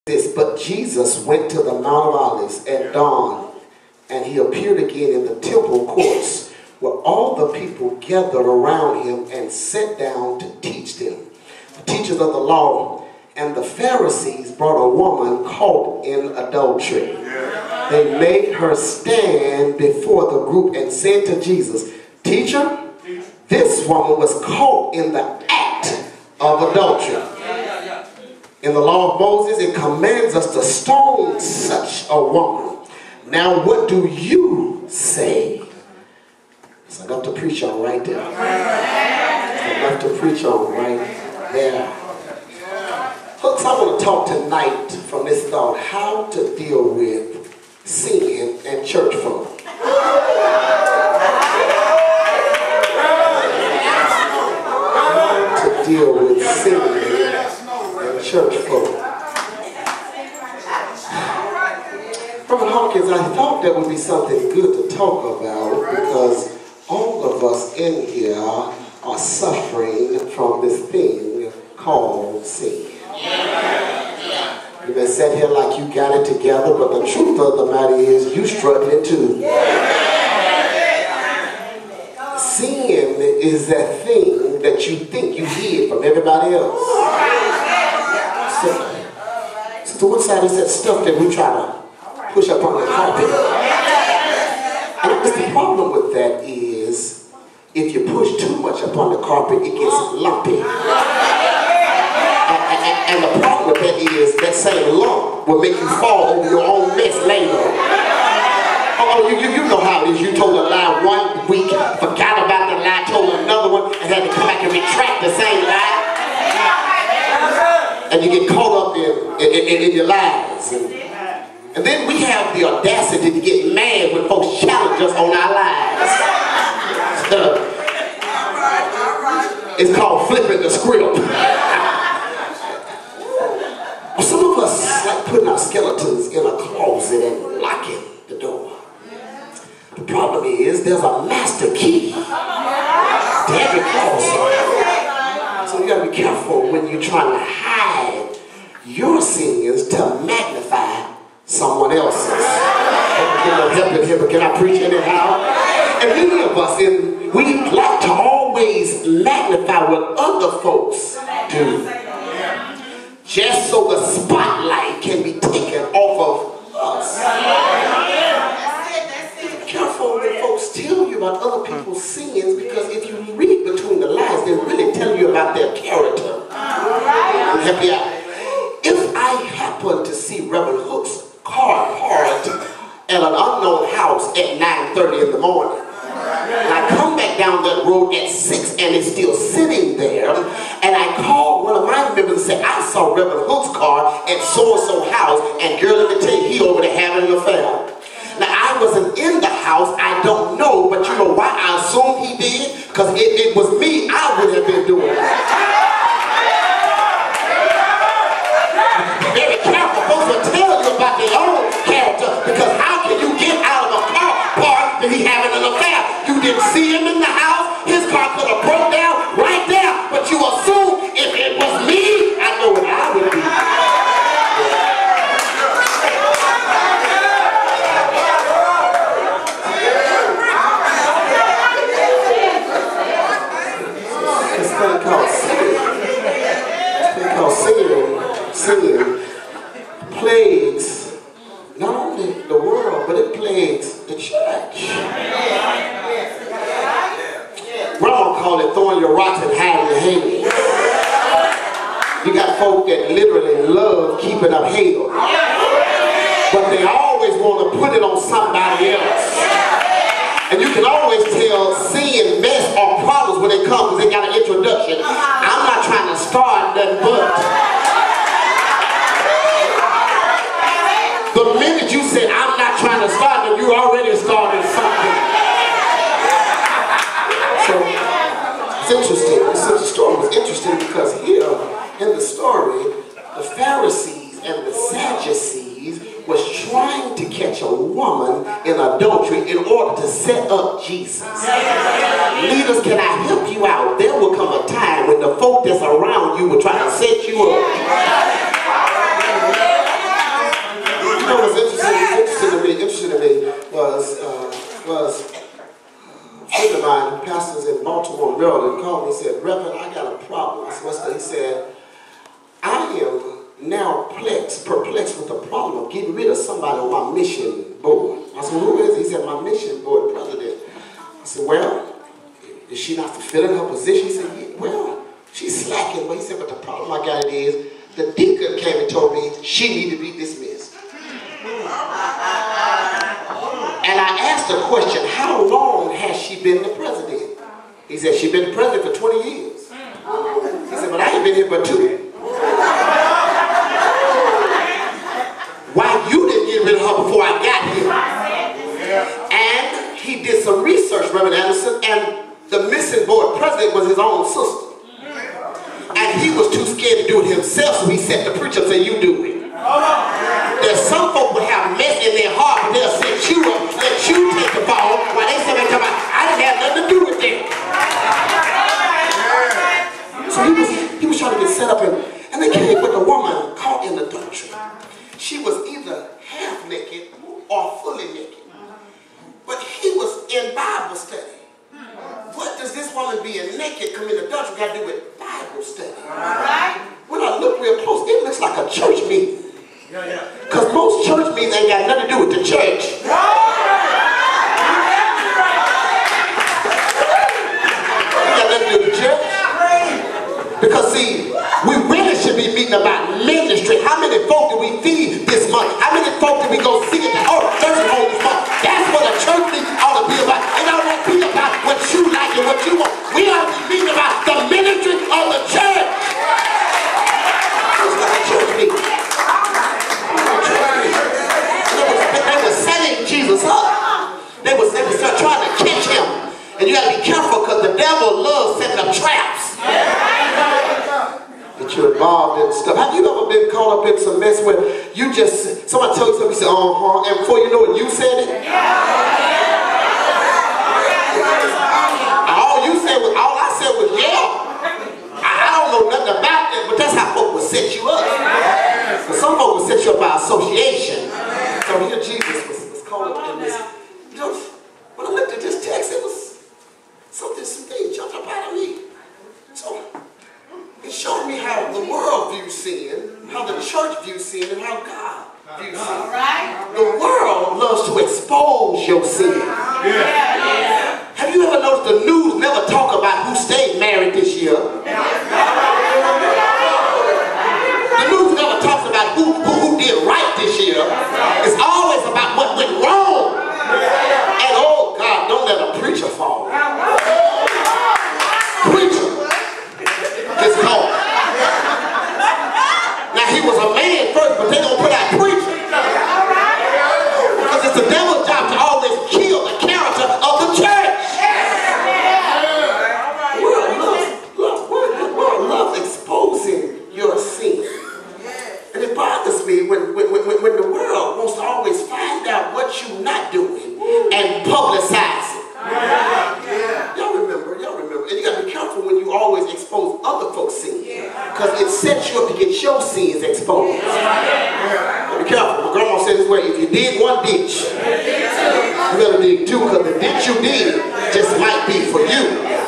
this, but Jesus went to the Mount of Olives at dawn, and he appeared again in the temple courts, where all the people gathered around him and sat down to teach them. The teachers of the law and the Pharisees brought a woman caught in adultery. They made her stand before the group and said to Jesus, "Teacher, this woman was caught in the act of adultery. In the law of Moses, it commands us to stone such a woman. Now, what do you say?" It's enough to preach on right there. It's enough to preach on right there. Folks, I want to talk tonight from this thought, how to deal with sin and church folk. How to deal with sin and church folk. Reverend Hawkins, I thought that would be something good to talk about because all of us in here are suffering from this thing called sin. You may sit here like you got it together, but the truth of the matter is you struggling too. Sin is that thing that you think you hid from everybody else. So what side is that stuff that we try to push up on the carpet? And the problem with that is if you push too much up on the carpet, it gets lumpy. And the problem with that is that same lump will make you fall over your own mess later. Oh, you know how it is. You told a lie one week, forgot about the lie, told another one, and had to come back and retract the same lie. And you get caught up in your lies. And then we have the audacity to get mad when folks challenge us on our lies. It's called flipping the script. Some of us like putting our skeletons in a closet and locking the door. The problem is there's a master key to every closet. So you gotta be careful when you're trying to hide your sins to magnify someone else's. I get no help in here, but can I preach anyhow? And many of us, we like to always magnify what other folks do, just so the spotlight can be taken off of us. Be careful when folks tell you about other people's sins, because if you read between the lines, they're really telling you about their character. I'll help you out. If I happen to see Reverend Hook's car parked at an unknown house at 9:30 in the morning, and I come back down that road at 6 and it's still sitting there, and I call one of my members and say, "I saw Reverend Hook's car at so-and-so house, and girl, let me tell you, he over there having an affair." Now, I wasn't in the house, I don't know, but you know why I assume he did? Because if it was me, I would have been doing it. Very careful, folks will tell you about their own character, because how can you get out of a car park and he having an affair? You didn't see him in the house, his car could have broke down right there, but you assume if it was me, I know what I would be. This thing called sin plagues not only the world, but it plagues the church. Grandma called it throwing your rocks and hiding your hands. You got folk that literally love keeping up hell, but they always want to put it on somebody else. And you can always tell sin, mess, or problems when they come because they got an introduction. I'm not trying to start nothing but. The minute you said, "I'm not trying to start them," you already started something. So, it's interesting. The story was interesting because here in the story, the Pharisees and the Sadducees was trying to catch a woman in adultery in order to set up Jesus. Leaders, can I help you out? There will come a time when the folk that's around you will try to set you up. perplexed with the problem of getting rid of somebody on my mission board. I said, who is it? He said, my mission board president. I said, well, is she not fulfilling her position? He said, yeah, well, she's slacking. But he said, but the problem I got is, the deacon came and told me she needed to be dismissed. And I asked the question, how long has she been the president? He said, she's been the president for 20 years. He said, but I ain't been here but 2. Why you didn't get rid of her before I got here? And he did some research, Reverend Anderson, and the missing board president was his own sister. And he was too scared to do it himself, so he set the preacher and said, you do it. There's some folk will have mess in their heart, but they'll set you up, let you take the ball, while they say, I didn't have nothing to do with it. So he was trying to get set up, and they came with a woman caught in adultery. She was either half naked or fully naked. But he was in Bible study. What does this woman being naked commit adultery got to do with Bible study? When I look real close, it looks like a church meeting. Because most church meetings ain't got nothing to do with the church. It got nothing to do with the church. Because see, we really should be meeting about ministry. How many folk do we feed this month? How many folk do we go see at the nursing home this month? That's what a church meeting ought to be about. It ought to be about what you like and what you want. We ought to be meeting about the ministry of the church. It's like a church meeting. They were setting Jesus up. They were trying to catch him. And you got to be careful because the devil loves setting up traps. That you're involved in stuff. Have you ever been caught up in some mess where you just, somebody tell you something, you say, and before you know it, you said it? All I said was, yeah. I don't know nothing about that, but that's how folk will set you up. But some folk will set you up by association. So here Jesus was caught up in this. You know, when I looked at this text, it was some things jumped up out of me. So it showed me how the world views sin, how the church views sin, and how God views sin. The world loves to expose your sin. Have you ever noticed the news never talk about who stayed married this year? The news never talks about who did right this year. It's always about what went wrong. And oh God, don't let a preacher fall. Preacher is called. Now he was a man first, but they don't put out preacher. Because it's the devil's job to always kill the character of the church. The world loves exposing your sin. And it bothers me when the world wants to always find out what you're not doing and publicize it. Y'all remember. And you got to be careful when you always expose other folks' sins. Because it sets you up to get your sins exposed. Be careful. My grandma said this way, if you dig one ditch, you got to dig 2, because the ditch you dig just might be for you.